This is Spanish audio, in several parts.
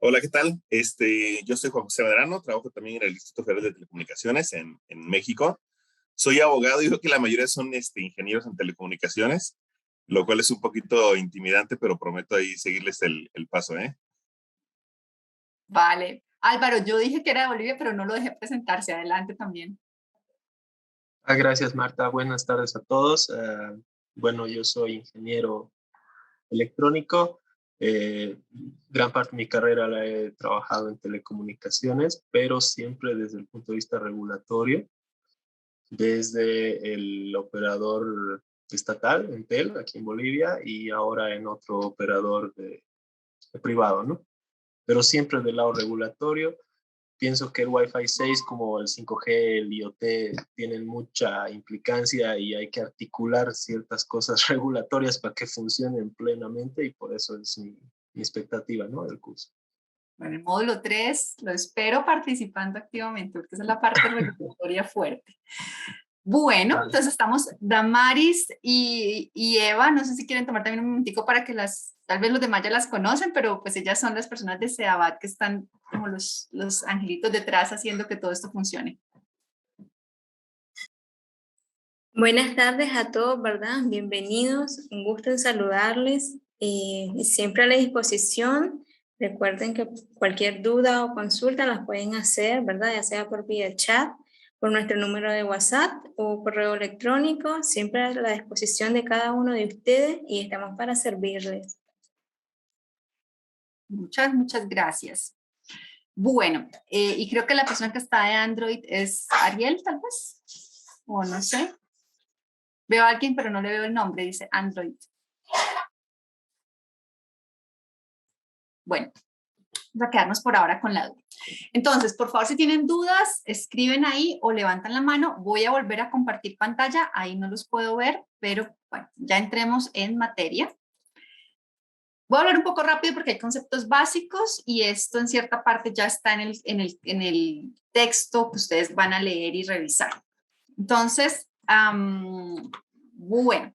Hola, ¿qué tal? Yo soy Juan José Medrano, trabajo también en el Instituto Federal de Telecomunicaciones en México. Soy abogado y creo que la mayoría son ingenieros en telecomunicaciones, lo cual es un poquito intimidante, pero prometo ahí seguirles el paso, ¿eh? Vale. Álvaro, yo dije que era de Bolivia, pero no lo dejé presentarse. Adelante también. Gracias, Marta. Buenas tardes a todos. Bueno, yo soy ingeniero electrónico. Gran parte de mi carrera la he trabajado en telecomunicaciones, pero siempre desde el punto de vista regulatorio, desde el operador estatal, Entel, aquí en Bolivia, y ahora en otro operador de privado, ¿no? Pero siempre del lado regulatorio. Pienso que el Wi-Fi 6 como el 5G, el IoT, tienen mucha implicancia y hay que articular ciertas cosas regulatorias para que funcionen plenamente y por eso es mi expectativa, ¿no?, del curso. Bueno, el módulo 3 lo espero participando activamente, porque esa es la parte regulatoria fuerte. Bueno, Vale. entonces estamos Damaris y Eva. No sé si quieren tomar también un momentico para que tal vez los demás ya las conocen, pero pues ellas son las personas de SEABAT que están como los angelitos detrás haciendo que todo esto funcione. Buenas tardes a todos, ¿verdad? Bienvenidos, un gusto en saludarles y siempre a la disposición. Recuerden que cualquier duda o consulta las pueden hacer, ¿verdad? Ya sea por vía chat, por nuestro número de WhatsApp o correo electrónico, siempre a la disposición de cada uno de ustedes y estamos para servirles. Muchas gracias. Bueno, y creo que la persona que está de Android es Ariel, tal vez, o no sé. Veo a alguien, pero no le veo el nombre, dice Android. Bueno, vamos a quedarnos por ahora con la duda. Entonces, por favor, si tienen dudas, escriben ahí o levantan la mano. Voy a volver a compartir pantalla, ahí no los puedo ver, pero bueno, ya entremos en materia. Voy a hablar un poco rápido porque hay conceptos básicos y esto en cierta parte ya está en el texto que ustedes van a leer y revisar. Entonces, bueno,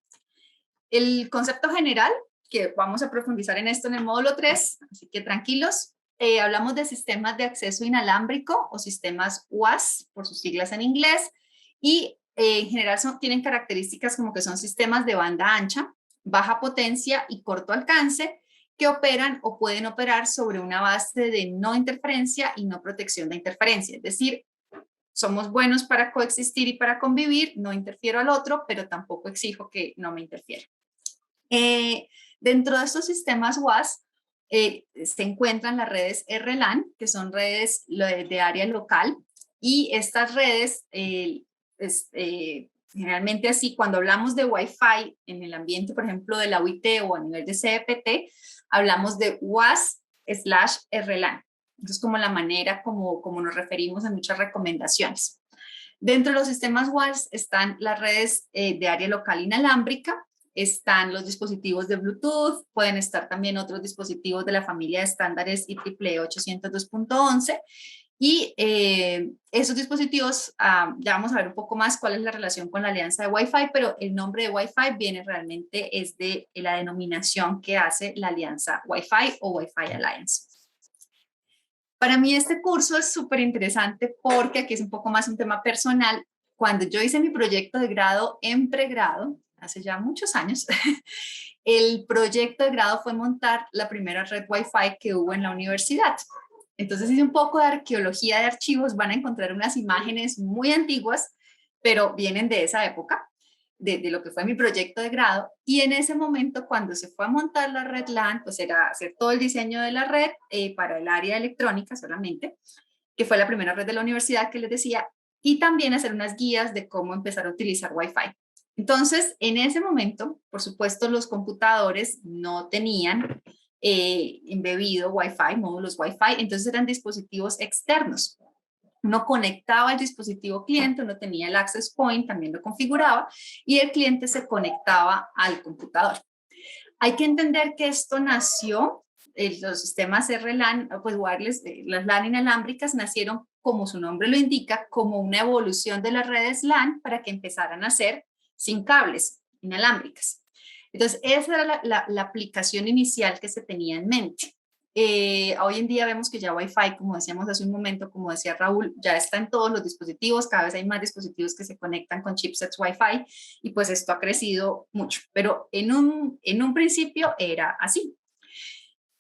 el concepto general, que vamos a profundizar en esto en el módulo 3, así que tranquilos. Hablamos de sistemas de acceso inalámbrico o sistemas UAS, por sus siglas en inglés, y en general tienen características como que son sistemas de banda ancha, baja potencia y corto alcance, que operan o pueden operar sobre una base de no interferencia y no protección de interferencia, es decir, somos buenos para coexistir y para convivir, no interfiero al otro, pero tampoco exijo que no me interfiera. Dentro de estos sistemas WAS se encuentran las redes RLAN, que son redes de área local, y estas redes, generalmente así, cuando hablamos de Wi-Fi en el ambiente, por ejemplo, de la UIT o a nivel de CPT, hablamos de WAS/RLAN. Entonces, como la manera como nos referimos en muchas recomendaciones. Dentro de los sistemas WAS están las redes de área local inalámbrica, están los dispositivos de Bluetooth, pueden estar también otros dispositivos de la familia de estándares IEEE 802.11 y esos dispositivos, ya vamos a ver un poco más cuál es la relación con la alianza de Wi-Fi, pero el nombre de Wi-Fi viene realmente es de la denominación que hace la alianza Wi-Fi o Wi-Fi Alliance. Para mí este curso es súper interesante porque aquí es un poco más un tema personal. Cuando yo hice mi proyecto de grado en pregrado, hace ya muchos años, el proyecto de grado fue montar la primera red Wi-Fi que hubo en la universidad. Entonces hice un poco de arqueología de archivos, van a encontrar unas imágenes muy antiguas, pero vienen de esa época, de lo que fue mi proyecto de grado, y en ese momento cuando se fue a montar la red LAN, pues era hacer todo el diseño de la red para el área electrónica solamente, que fue la primera red de la universidad que les decía, y también hacer unas guías de cómo empezar a utilizar Wi-Fi. Entonces, en ese momento, por supuesto, los computadores no tenían embebido Wi-Fi, módulos Wi-Fi, entonces eran dispositivos externos. Uno conectaba el dispositivo cliente, uno tenía el access point, también lo configuraba, y el cliente se conectaba al computador. Hay que entender que esto nació, los sistemas RLAN, pues wireless, las LAN inalámbricas nacieron, como su nombre lo indica, como una evolución de las redes LAN para que empezaran a ser sin cables, inalámbricas. Entonces, esa era la aplicación inicial que se tenía en mente. Hoy en día vemos que ya Wi-Fi, como decíamos hace un momento, como decía Raúl, ya está en todos los dispositivos, cada vez hay más dispositivos que se conectan con chipsets Wi-Fi y pues esto ha crecido mucho, pero en un principio era así.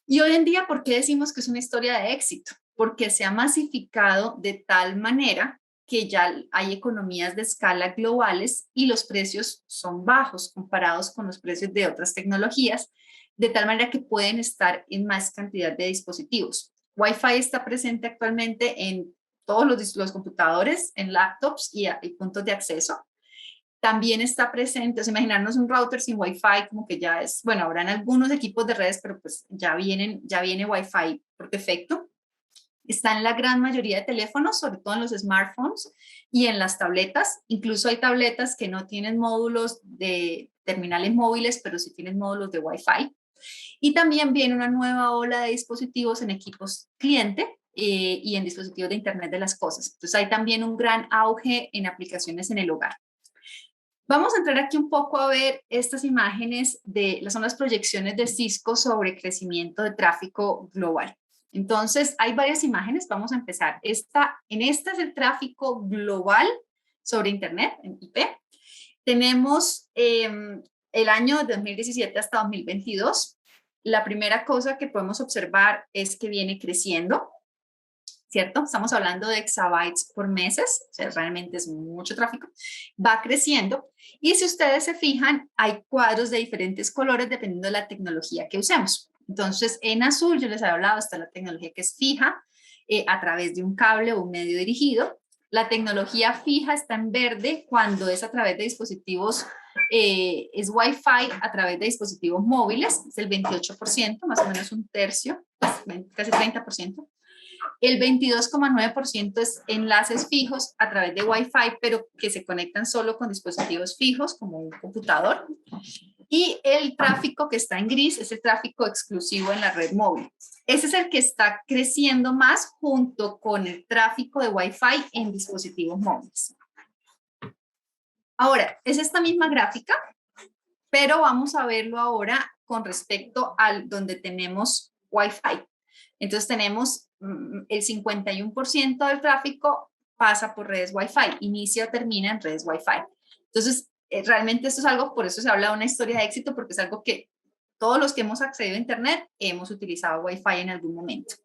Y hoy en día, ¿por qué decimos que es una historia de éxito? Porque se ha masificado de tal manera que ya hay economías de escala globales y los precios son bajos comparados con los precios de otras tecnologías, de tal manera que pueden estar en más cantidad de dispositivos. Wi-Fi está presente actualmente en todos los computadores, en laptops y puntos de acceso. También está presente, o sea, imaginarnos un router sin Wi-Fi, como que ya es, bueno, habrán algunos equipos de redes, pero pues ya viene Wi-Fi por defecto. Está en la gran mayoría de teléfonos, sobre todo en los smartphones y en las tabletas. Incluso hay tabletas que no tienen módulos de terminales móviles, pero sí tienen módulos de Wi-Fi. Y también viene una nueva ola de dispositivos en equipos cliente y en dispositivos de Internet de las cosas. Entonces hay también un gran auge en aplicaciones en el hogar. Vamos a entrar aquí un poco a ver estas imágenes son las proyecciones de Cisco sobre crecimiento de tráfico global. Entonces, hay varias imágenes, vamos a empezar. En esta es el tráfico global sobre Internet, en IP. Tenemos el año 2017 hasta 2022. La primera cosa que podemos observar es que viene creciendo, ¿cierto? Estamos hablando de exabytes por meses, o sea, realmente es mucho tráfico. Va creciendo y si ustedes se fijan, hay cuadros de diferentes colores dependiendo de la tecnología que usemos. Entonces, en azul, yo les había hablado, está la tecnología que es fija a través de un cable o un medio dirigido. La tecnología fija está en verde cuando es a través de dispositivos, es Wi-Fi a través de dispositivos móviles, es el 28%, más o menos un tercio, casi 30%. El 22,9% es enlaces fijos a través de Wi-Fi, pero que se conectan solo con dispositivos fijos, como un computador. Y el tráfico que está en gris es el tráfico exclusivo en la red móvil. Ese es el que está creciendo más junto con el tráfico de Wi-Fi en dispositivos móviles. Ahora, es esta misma gráfica, pero vamos a verlo ahora con respecto al donde tenemos Wi-Fi. Entonces tenemos el 51% del tráfico pasa por redes Wi-Fi, inicia o termina en redes Wi-Fi. Entonces, realmente esto es algo, por eso se habla de una historia de éxito, porque es algo que todos los que hemos accedido a Internet hemos utilizado Wi-Fi en algún momento.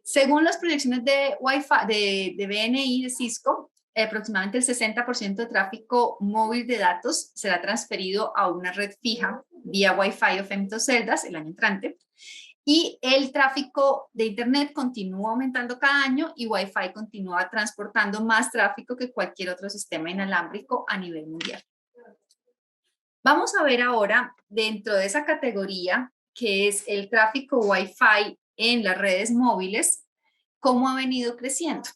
Según las proyecciones de Wi-Fi, de BNI, de Cisco, aproximadamente el 60% de tráfico móvil de datos será transferido a una red fija vía Wi-Fi o femtoceldas el año entrante. Y el tráfico de Internet continúa aumentando cada año y Wi-Fi continúa transportando más tráfico que cualquier otro sistema inalámbrico a nivel mundial. Vamos a ver ahora, dentro de esa categoría, que es el tráfico Wi-Fi en las redes móviles, cómo ha venido creciendo.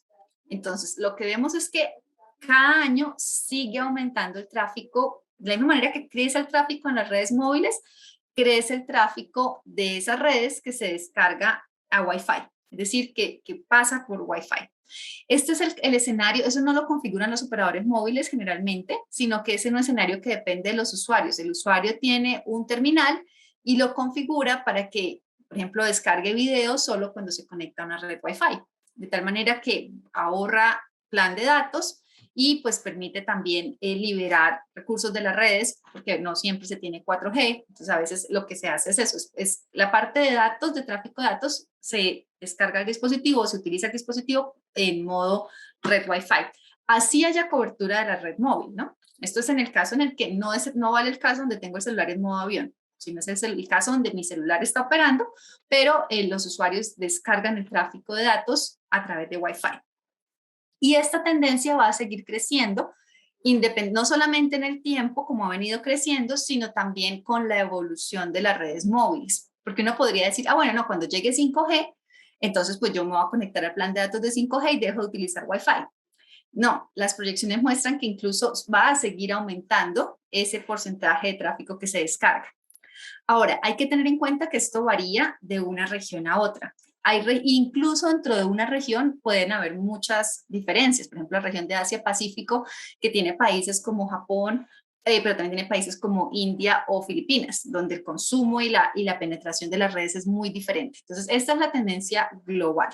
Entonces, lo que vemos es que cada año sigue aumentando el tráfico, de la misma manera que crece el tráfico en las redes móviles, crece el tráfico de esas redes que se descarga a Wi-Fi, es decir, que pasa por Wi-Fi. Este es el escenario, eso no lo configuran los operadores móviles generalmente, sino que es un escenario que depende de los usuarios. El usuario tiene un terminal y lo configura para que, por ejemplo, descargue videos solo cuando se conecta a una red Wi-Fi, de tal manera que ahorra plan de datos y pues permite también liberar recursos de las redes, porque no siempre se tiene 4G, entonces a veces lo que se hace es eso, es la parte de datos, de tráfico de datos, se descarga el dispositivo, se utiliza el dispositivo en modo red Wi-Fi. Así haya cobertura de la red móvil, ¿no? Esto es en el caso en el que no vale el caso donde tengo el celular en modo avión, sino es el caso donde mi celular está operando, pero los usuarios descargan el tráfico de datos a través de Wi-Fi. Y esta tendencia va a seguir creciendo, no solamente en el tiempo, como ha venido creciendo, sino también con la evolución de las redes móviles. Porque uno podría decir, bueno, no, cuando llegue 5G, entonces pues yo me voy a conectar al plan de datos de 5G y dejo de utilizar Wi-Fi. No, las proyecciones muestran que incluso va a seguir aumentando ese porcentaje de tráfico que se descarga. Ahora, hay que tener en cuenta que esto varía de una región a otra. Incluso dentro de una región pueden haber muchas diferencias. Por ejemplo, la región de Asia-Pacífico, que tiene países como Japón, pero también tiene países como India o Filipinas, donde el consumo y la penetración de las redes es muy diferente. Entonces, esta es la tendencia global.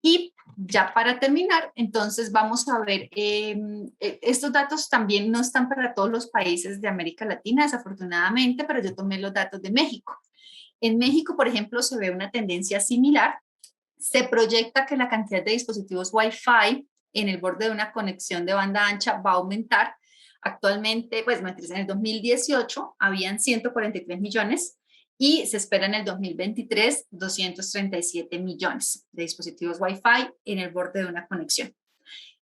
Y ya para terminar, entonces vamos a ver, estos datos también no están para todos los países de América Latina, desafortunadamente, pero yo tomé los datos de México. En México, por ejemplo, se ve una tendencia similar. Se proyecta que la cantidad de dispositivos Wi-Fi en el borde de una conexión de banda ancha va a aumentar. Actualmente, pues en el 2018 habían 143 millones y se espera en el 2023 237 millones de dispositivos Wi-Fi en el borde de una conexión.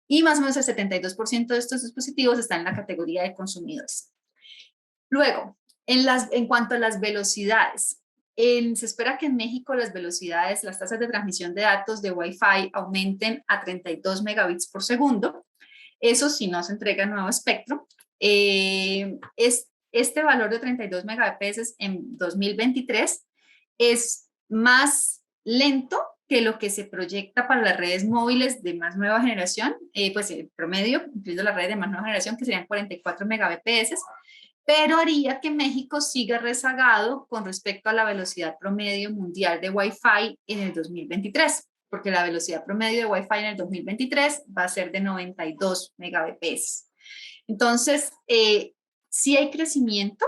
Y más o menos el 72% de estos dispositivos están en la categoría de consumidores. Luego, en cuanto a las velocidades, se espera que en México las velocidades, las tasas de transmisión de datos de Wi-Fi aumenten a 32 megabits por segundo. Eso si no se entrega nuevo espectro. Este valor de 32 megabits en 2023 es más lento que lo que se proyecta para las redes móviles de más nueva generación, pues el promedio, incluyendo las redes de más nueva generación, que serían 44 megabits, pero haría que México siga rezagado con respecto a la velocidad promedio mundial de Wi-Fi en el 2023, porque la velocidad promedio de Wi-Fi en el 2023 va a ser de 92 megabits. Entonces, sí hay crecimiento,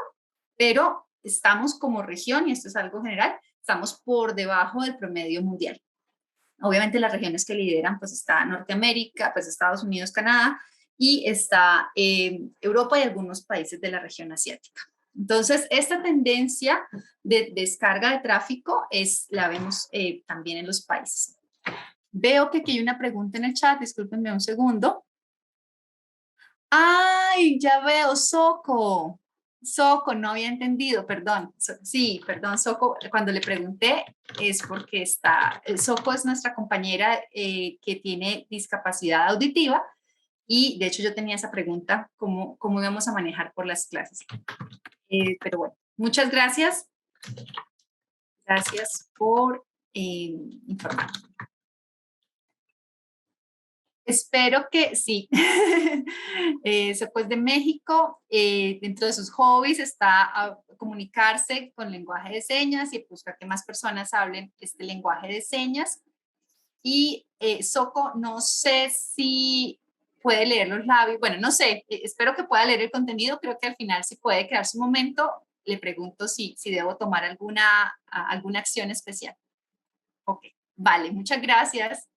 pero estamos como región, y esto es algo general, estamos por debajo del promedio mundial. Obviamente las regiones que lideran, pues está Norteamérica, pues Estados Unidos, Canadá, y está Europa y algunos países de la región asiática. Entonces, esta tendencia de descarga de tráfico la vemos también en los países. Veo que aquí hay una pregunta en el chat, discúlpenme un segundo. ¡Ay, ya veo, Soco! Soco, no había entendido, perdón. Sí, perdón, Soco, cuando le pregunté es porque Soco es nuestra compañera que tiene discapacidad auditiva y de hecho yo tenía esa pregunta, ¿cómo íbamos a manejar por las clases? Pero bueno, muchas gracias. Gracias por informar. Espero que sí. Pues de México, dentro de sus hobbies está comunicarse con lenguaje de señas y buscar que más personas hablen este lenguaje de señas. Y Soco, no sé si puede leer los labios. Bueno, no sé, espero que pueda leer el contenido. Creo que al final, si puede quedarse un momento, le pregunto si debo tomar alguna acción especial. Ok, vale, muchas gracias.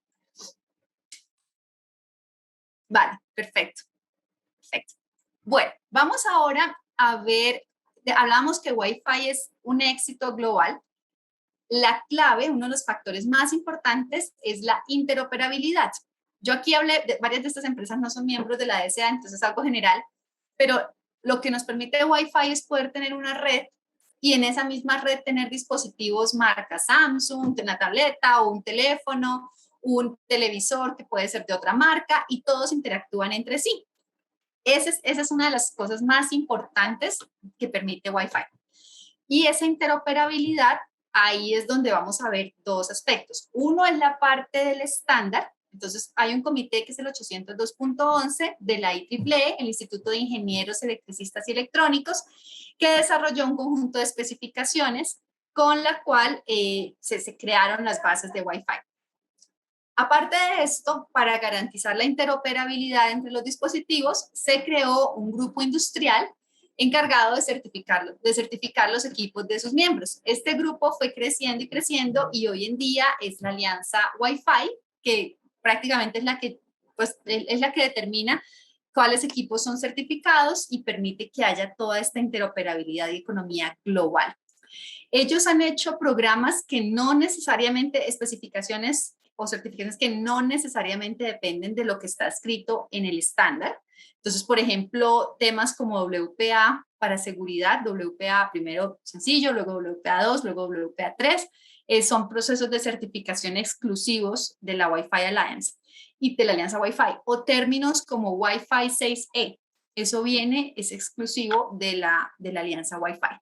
Vale, perfecto. Perfecto. Bueno, vamos ahora a ver, hablamos que Wi-Fi es un éxito global. La clave, uno de los factores más importantes es la interoperabilidad. Yo aquí hablé, varias de estas empresas no son miembros de la DSA, entonces es algo general, pero lo que nos permite Wi-Fi es poder tener una red y en esa misma red tener dispositivos marca Samsung, una tableta o un teléfono, un televisor que puede ser de otra marca y todos interactúan entre sí. Esa es una de las cosas más importantes que permite Wi-Fi. Y esa interoperabilidad, ahí es donde vamos a ver dos aspectos. Uno es la parte del estándar. Entonces, hay un comité que es el 802.11 de la IEEE, el Instituto de Ingenieros Electricistas y Electrónicos, que desarrolló un conjunto de especificaciones con la cual se crearon las bases de Wi-Fi. Aparte de esto, para garantizar la interoperabilidad entre los dispositivos, se creó un grupo industrial encargado de certificar los equipos de sus miembros. Este grupo fue creciendo y creciendo y hoy en día es la alianza Wi-Fi, que prácticamente es la que determina cuáles equipos son certificados y permite que haya toda esta interoperabilidad y economía global. Ellos han hecho programas que no necesariamente, especificaciones o certificaciones que no necesariamente dependen de lo que está escrito en el estándar. Entonces, por ejemplo, temas como WPA para seguridad, WPA primero sencillo, luego WPA 2, luego WPA 3, son procesos de certificación exclusivos de la Wi-Fi Alliance y de la Alianza Wi-Fi, o términos como Wi-Fi 6E. Eso es exclusivo de la Alianza Wi-Fi.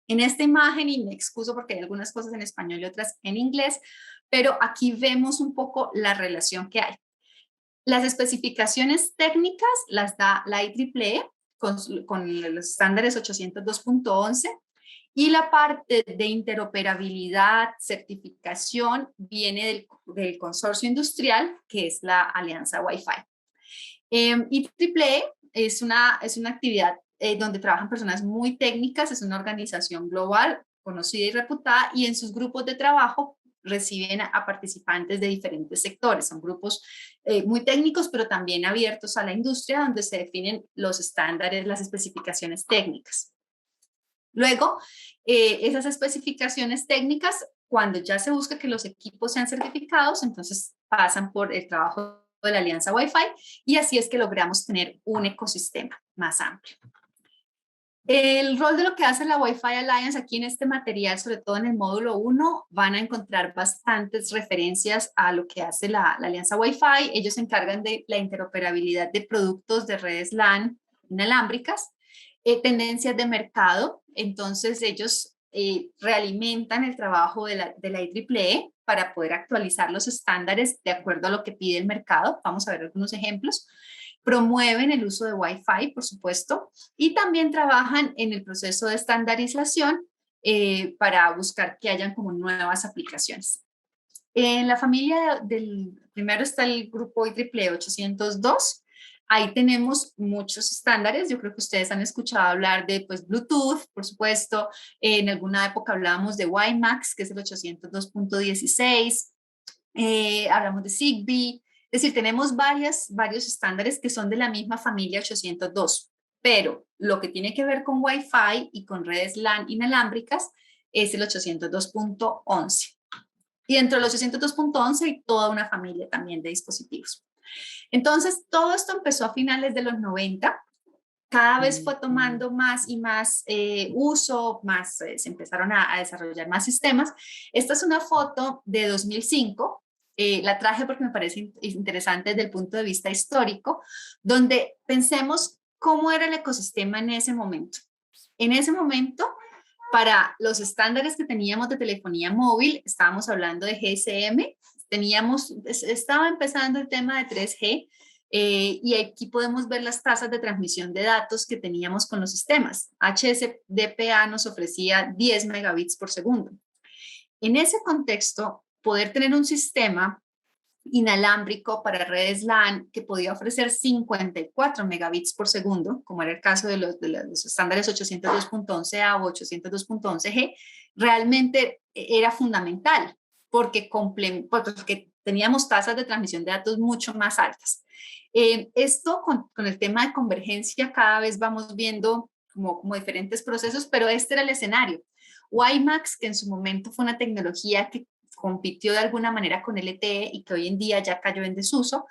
En esta imagen, y me excuso porque hay algunas cosas en español y otras en inglés, pero aquí vemos un poco la relación que hay. Las especificaciones técnicas las da la IEEE con los estándares 802.11 y la parte de interoperabilidad, certificación, viene del consorcio industrial, que es la Alianza Wi-Fi. IEEE es una actividad donde trabajan personas muy técnicas, es una organización global conocida y reputada, y en sus grupos de trabajo reciben a participantes de diferentes sectores. Son grupos muy técnicos, pero también abiertos a la industria, donde se definen los estándares, las especificaciones técnicas. Luego, esas especificaciones técnicas, cuando ya se busca que los equipos sean certificados, entonces pasan por el trabajo de la Alianza Wi-Fi, y así es que logramos tener un ecosistema más amplio. El rol de lo que hace la Wi-Fi Alliance aquí en este material, sobre todo en el módulo 1, van a encontrar bastantes referencias a lo que hace la Alianza Wi-Fi. Ellos se encargan de la interoperabilidad de productos de redes LAN inalámbricas, tendencias de mercado. Entonces ellos realimentan el trabajo de la IEEE para poder actualizar los estándares de acuerdo a lo que pide el mercado. Vamos a ver algunos ejemplos. Promueven el uso de Wi-Fi, por supuesto, y también trabajan en el proceso de estandarización para buscar que hayan como nuevas aplicaciones. En la familia primero está el grupo IEEE 802. Ahí tenemos muchos estándares. Yo creo que ustedes han escuchado hablar de pues, Bluetooth, por supuesto. En alguna época hablábamos de WiMAX, que es el 802.16. Hablamos de Zigbee. Es decir, tenemos varios estándares que son de la misma familia 802, pero lo que tiene que ver con Wi-Fi y con redes LAN inalámbricas es el 802.11. Y dentro del 802.11 hay toda una familia también de dispositivos. Entonces, todo esto empezó a finales de los 90. Cada vez fue tomando más y más uso, se empezaron a desarrollar más sistemas. Esta es una foto de 2005. La traje porque me parece interesante desde el punto de vista histórico, donde pensemos cómo era el ecosistema en ese momento. En ese momento, para los estándares que teníamos de telefonía móvil, estábamos hablando de GSM, estaba empezando el tema de 3G, y aquí podemos ver las tasas de transmisión de datos que teníamos con los sistemas. HSDPA nos ofrecía 10 megabits por segundo. En ese contexto, poder tener un sistema inalámbrico para redes LAN que podía ofrecer 54 megabits por segundo, como era el caso de los estándares 802.11a o 802.11g, realmente era fundamental porque teníamos tasas de transmisión de datos mucho más altas. Esto con el tema de convergencia cada vez vamos viendo como diferentes procesos, pero este era el escenario. WiMAX, que en su momento fue una tecnología que compitió de alguna manera con LTE y que hoy en día ya cayó en desuso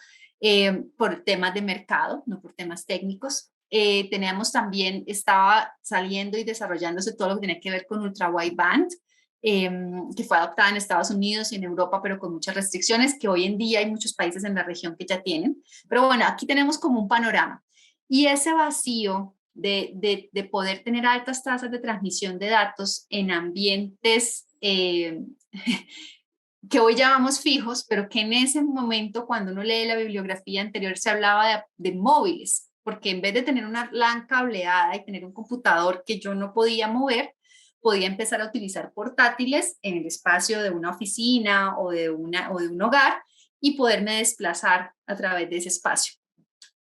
por temas de mercado, no por temas técnicos. Teníamos también, estaba saliendo y desarrollándose todo lo que tiene que ver con ultra wideband, que fue adoptada en Estados Unidos y en Europa, pero con muchas restricciones que hoy en día hay muchos países en la región que ya tienen. Pero bueno, aquí tenemos como un panorama. Y ese vacío de poder tener altas tasas de transmisión de datos en ambientes que hoy llamamos fijos, pero que en ese momento, cuando uno lee la bibliografía anterior, se hablaba de móviles, porque en vez de tener una LAN cableada y tener un computador que yo no podía mover, podía empezar a utilizar portátiles en el espacio de una oficina o de un hogar y poderme desplazar a través de ese espacio.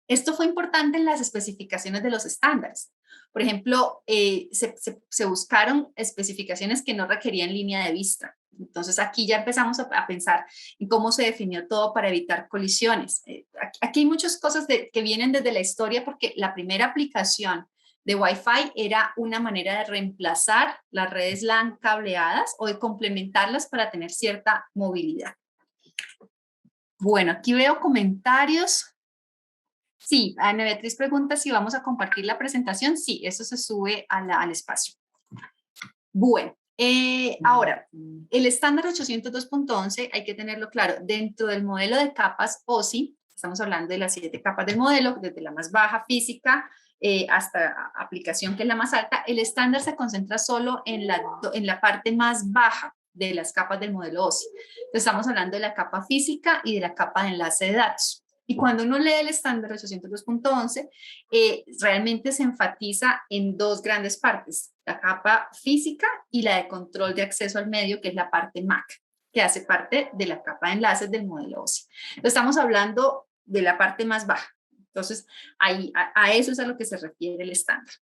Esto fue importante en las especificaciones de los estándares. Por ejemplo, se buscaron especificaciones que no requerían línea de vista. Entonces aquí ya empezamos a pensar en cómo se definió todo para evitar colisiones. Aquí hay muchas cosas que vienen desde la historia porque la primera aplicación de Wi-Fi era una manera de reemplazar las redes LAN cableadas o de complementarlas para tener cierta movilidad. Bueno, aquí veo comentarios. Sí, Ana Beatriz pregunta si vamos a compartir la presentación. Sí, eso se sube al espacio. Bueno, ahora, el estándar 802.11 hay que tenerlo claro. Dentro del modelo de capas OSI, estamos hablando de las 7 capas del modelo, desde la más baja física hasta aplicación, que es la más alta. El estándar se concentra solo en la parte más baja de las capas del modelo OSI. Entonces, estamos hablando de la capa física y de la capa de enlace de datos. Y cuando uno lee el estándar 802.11, realmente se enfatiza en dos grandes partes, la capa física y la de control de acceso al medio, que es la parte MAC, que hace parte de la capa de enlaces del modelo OSI. Estamos hablando de la parte más baja. Entonces, ahí, a eso es a lo que se refiere el estándar.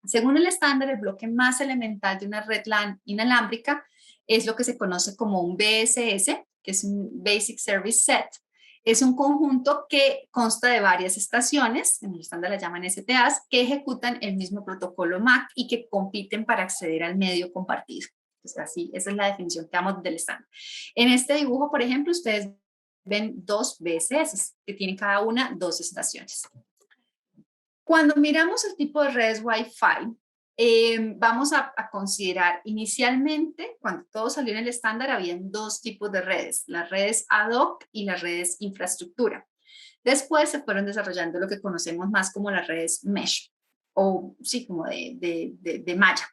Según el estándar, el bloque más elemental de una red LAN inalámbrica es lo que se conoce como un BSS, que es un Basic Service Set. Es un conjunto que consta de varias estaciones, en el estándar la llaman STAs, que ejecutan el mismo protocolo MAC y que compiten para acceder al medio compartido. Entonces, así, esa es la definición que damos del estándar. En este dibujo, por ejemplo, ustedes ven dos BSS que tienen cada una dos estaciones. Cuando miramos el tipo de redes Wi-Fi, vamos a considerar inicialmente, cuando todo salió en el estándar, habían dos tipos de redes, las redes ad hoc y las redes infraestructura. Después se fueron desarrollando lo que conocemos más como las redes mesh, o sí, como de malla.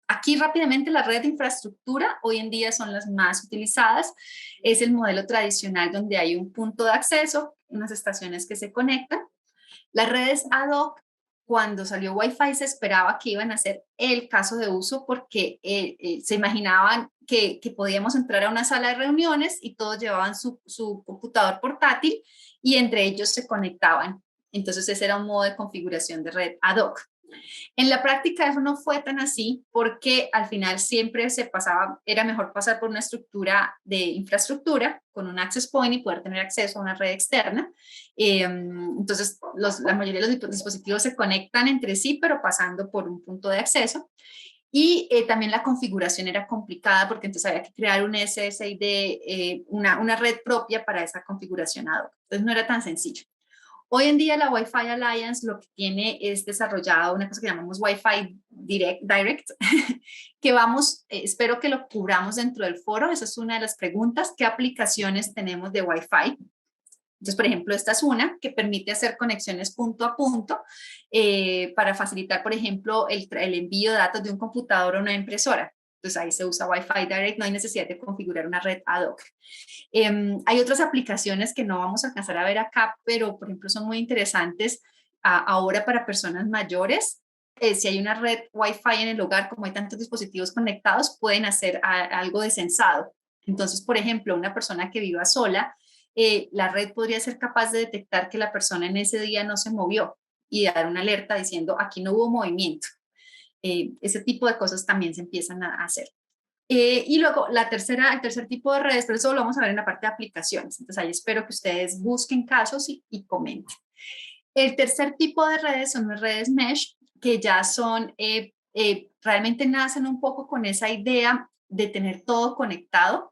Aquí rápidamente la red de infraestructura hoy en día son las más utilizadas. Es el modelo tradicional donde hay un punto de acceso, unas estaciones que se conectan. Las redes ad hoc, cuando salió Wi-Fi se esperaba que iban a ser el caso de uso porque se imaginaban que podíamos entrar a una sala de reuniones y todos llevaban su computador portátil y entre ellos se conectaban. Entonces ese era un modo de configuración de red ad hoc. En la práctica eso no fue tan así porque al final siempre se pasaba, era mejor pasar por una estructura de infraestructura con un access point y poder tener acceso a una red externa. Entonces la mayoría de los dispositivos se conectan entre sí pero pasando por un punto de acceso. Y también la configuración era complicada porque entonces había que crear un SSID, una red propia para esa configuración ad hoc. Entonces no era tan sencillo. Hoy en día la Wi-Fi Alliance lo que tiene es desarrollado una cosa que llamamos Wi-Fi Direct que vamos, espero que lo cubramos dentro del foro, esa es una de las preguntas, ¿qué aplicaciones tenemos de Wi-Fi? Entonces, por ejemplo, esta es una que permite hacer conexiones punto a punto para facilitar, por ejemplo, el envío de datos de un computador a una impresora. Entonces ahí se usa Wi-Fi Direct, no hay necesidad de configurar una red ad hoc. Hay otras aplicaciones que no vamos a alcanzar a ver acá, pero por ejemplo son muy interesantes ahora para personas mayores. Si hay una red Wi-Fi en el hogar, como hay tantos dispositivos conectados, pueden hacer algo de censado. Entonces, por ejemplo, una persona que viva sola, la red podría ser capaz de detectar que la persona en ese día no se movió y dar una alerta diciendo aquí no hubo movimiento. Ese tipo de cosas también se empiezan a hacer. Y luego el tercer tipo de redes, pero eso lo vamos a ver en la parte de aplicaciones. Entonces ahí espero que ustedes busquen casos y comenten. El tercer tipo de redes son las redes mesh, que ya son, realmente nacen un poco con esa idea de tener todo conectado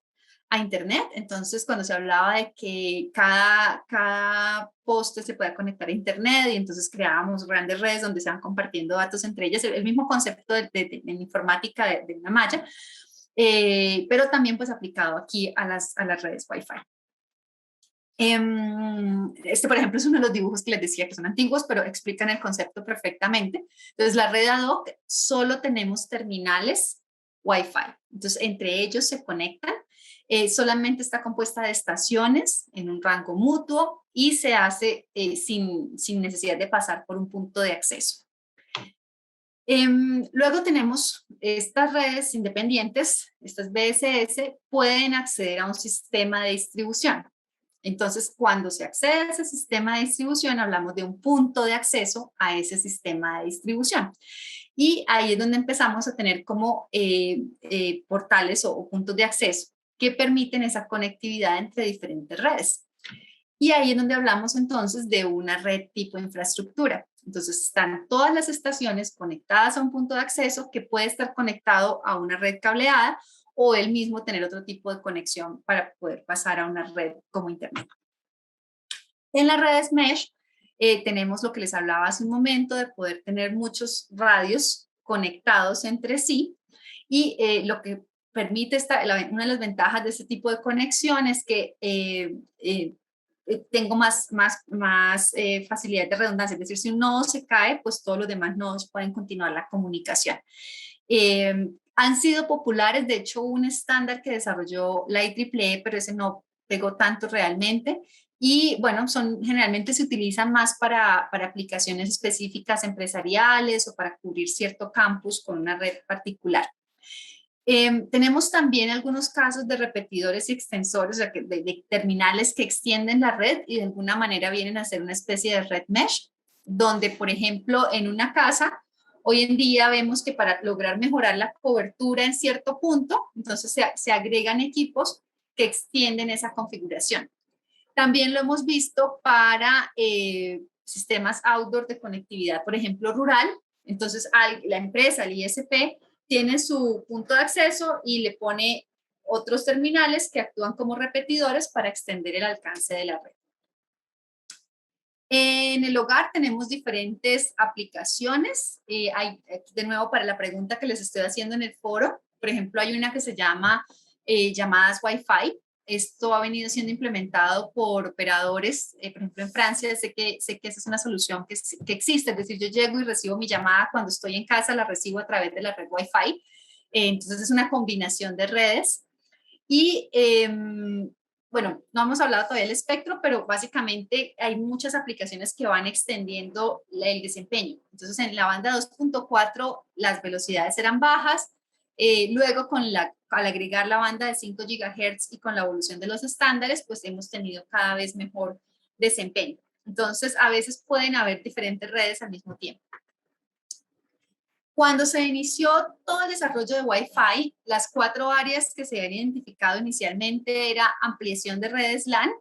a Internet. Entonces, cuando se hablaba de que cada poste se pueda conectar a Internet y entonces creábamos grandes redes donde se van compartiendo datos entre ellas, el mismo concepto de informática de una malla, pero también pues aplicado aquí a las redes Wi-Fi. Este, por ejemplo, es uno de los dibujos que les decía que son antiguos, pero explican el concepto perfectamente. Entonces, la red ad hoc solo tenemos terminales Wi-Fi. Entonces, entre ellos se conectan. Solamente está compuesta de estaciones en un rango mutuo y se hace sin necesidad de pasar por un punto de acceso. Luego tenemos estas redes independientes, estas BSS, pueden acceder a un sistema de distribución. Entonces, cuando se accede a ese sistema de distribución, hablamos de un punto de acceso a ese sistema de distribución. Y ahí es donde empezamos a tener como portales o puntos de acceso que permiten esa conectividad entre diferentes redes. Y ahí es donde hablamos entonces de una red tipo infraestructura. Entonces están todas las estaciones conectadas a un punto de acceso que puede estar conectado a una red cableada o él mismo tener otro tipo de conexión para poder pasar a una red como Internet. En las redes mesh tenemos lo que les hablaba hace un momento de poder tener muchos radios conectados entre sí y lo que permite una de las ventajas de este tipo de conexión es que tengo más facilidad de redundancia, es decir, si un nodo se cae, pues todos los demás nodos pueden continuar la comunicación. Han sido populares, de hecho, un estándar que desarrolló la IEEE, pero ese no pegó tanto realmente. Y bueno, generalmente se utilizan más para aplicaciones específicas empresariales o para cubrir cierto campus con una red particular. Tenemos también algunos casos de repetidores y extensores, o sea, de terminales que extienden la red y de alguna manera vienen a ser una especie de red mesh, donde, por ejemplo, en una casa, hoy en día vemos que para lograr mejorar la cobertura en cierto punto, entonces se agregan equipos que extienden esa configuración. También lo hemos visto para sistemas outdoor de conectividad, por ejemplo, rural. Entonces, la empresa, el ISP, tiene su punto de acceso y le pone otros terminales que actúan como repetidores para extender el alcance de la red. En el hogar tenemos diferentes aplicaciones. Hay, de nuevo, para la pregunta que les estoy haciendo en el foro, por ejemplo, hay una que se llama llamadas Wi-Fi. Esto ha venido siendo implementado por operadores, por ejemplo, en Francia. Sé que esa es una solución que existe, es decir, yo llego y recibo mi llamada cuando estoy en casa, la recibo a través de la red Wi-Fi. Entonces, es una combinación de redes. Y, bueno, no hemos hablado todavía del espectro, pero básicamente hay muchas aplicaciones que van extendiendo el desempeño. Entonces, en la banda 2.4 las velocidades eran bajas. Luego, al agregar la banda de 5 GHz y con la evolución de los estándares, pues hemos tenido cada vez mejor desempeño. Entonces, a veces pueden haber diferentes redes al mismo tiempo. Cuando se inició todo el desarrollo de Wi-Fi, las 4 áreas que se habían identificado inicialmente era ampliación de redes LAN.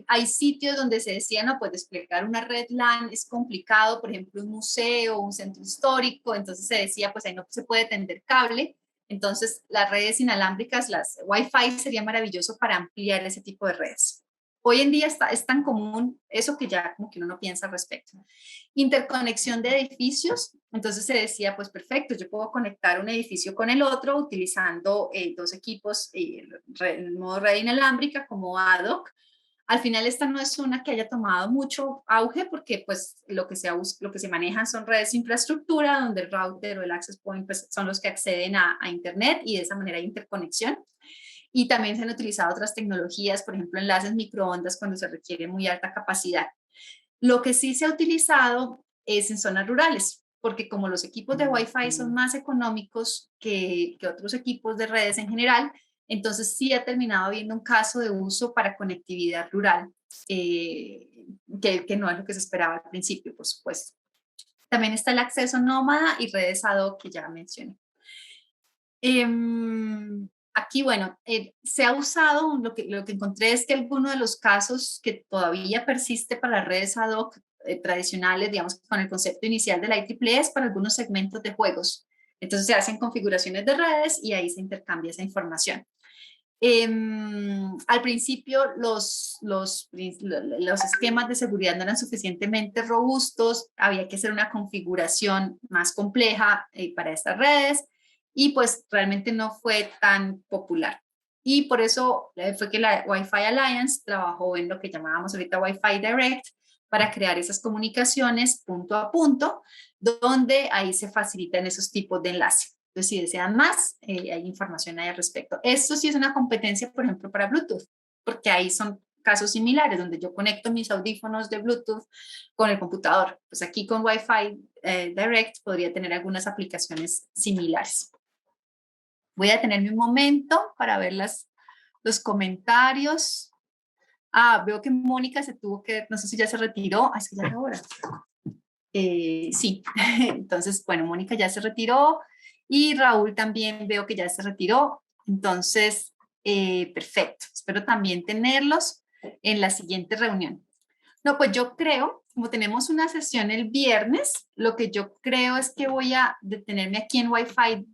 Hay sitios donde se decía, no, pues desplegar una red LAN es complicado, por ejemplo, un museo, un centro histórico, entonces se decía, pues ahí no se puede tender cable. Entonces, las redes inalámbricas, las Wi-Fi, sería maravilloso para ampliar ese tipo de redes. Hoy en día es tan común eso que ya como que uno no piensa al respecto. Interconexión de edificios, entonces se decía, pues perfecto, yo puedo conectar un edificio con el otro utilizando 2 equipos en modo red inalámbrica como ad hoc. Al final esta no es una que haya tomado mucho auge porque pues lo que se manejan son redes de infraestructura donde el router o el access point pues, son los que acceden a internet y de esa manera hay interconexión. Y también se han utilizado otras tecnologías, por ejemplo, enlaces microondas cuando se requiere muy alta capacidad. Lo que sí se ha utilizado es en zonas rurales, porque como los equipos de Wi-Fi son más económicos que otros equipos de redes en general, entonces sí ha terminado habiendo un caso de uso para conectividad rural, que no es lo que se esperaba al principio, por supuesto. También está el acceso nómada y redes ad hoc que ya mencioné. Aquí, bueno, se ha usado, lo que encontré es que alguno de los casos que todavía persiste para las redes ad hoc tradicionales, digamos, con el concepto inicial de la IEEE, es para algunos segmentos de juegos. Entonces se hacen configuraciones de redes y ahí se intercambia esa información. Al principio los esquemas de seguridad no eran suficientemente robustos, había que hacer una configuración más compleja para estas redes y pues realmente no fue tan popular. Y por eso fue que la Wi-Fi Alliance trabajó en lo que llamábamos ahorita Wi-Fi Direct para crear esas comunicaciones punto a punto, donde ahí se facilitan esos tipos de enlace. Entonces, si desean más, hay información ahí al respecto. Esto sí es una competencia, por ejemplo, para Bluetooth, porque ahí son casos similares, donde yo conecto mis audífonos de Bluetooth con el computador. Pues aquí con Wi-Fi Direct podría tener algunas aplicaciones similares. Voy a tenerme un momento para ver los comentarios. Veo que Mónica se tuvo que, no sé si ya se retiró. Es que ya es ahora. Sí, entonces, bueno, Mónica ya se retiró. Y Raúl también veo que ya se retiró. Entonces, perfecto. Espero también tenerlos en la siguiente reunión. No, pues yo creo, como tenemos una sesión el viernes, lo que yo creo es que voy a detenerme aquí en Wi-Fi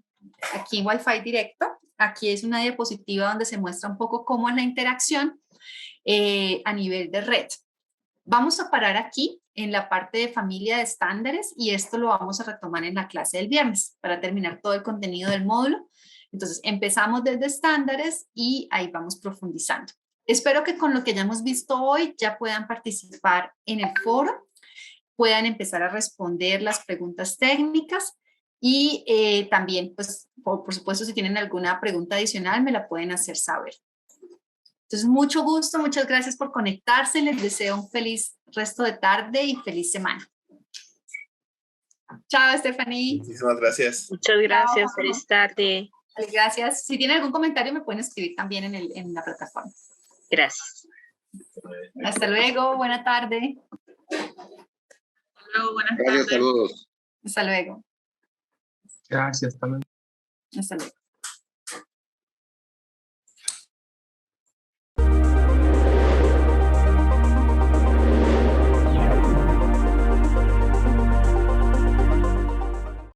directo. Aquí es una diapositiva donde se muestra un poco cómo es la interacción a nivel de red. Vamos a parar aquí en la parte de familia de estándares y esto lo vamos a retomar en la clase del viernes para terminar todo el contenido del módulo. Entonces, empezamos desde estándares y ahí vamos profundizando. Espero que con lo que hayamos visto hoy ya puedan participar en el foro, puedan empezar a responder las preguntas técnicas y también, pues, por supuesto, si tienen alguna pregunta adicional, me la pueden hacer saber. Entonces, mucho gusto, muchas gracias por conectarse. Les deseo un feliz resto de tarde y feliz semana. Chao, Stephanie. Muchísimas gracias. Muchas gracias, Chao. feliz tarde. Gracias. Si tienen algún comentario, me pueden escribir también en la plataforma. Gracias. Hasta luego, buena tarde. Gracias, saludos. Hasta luego. Gracias también. Hasta luego.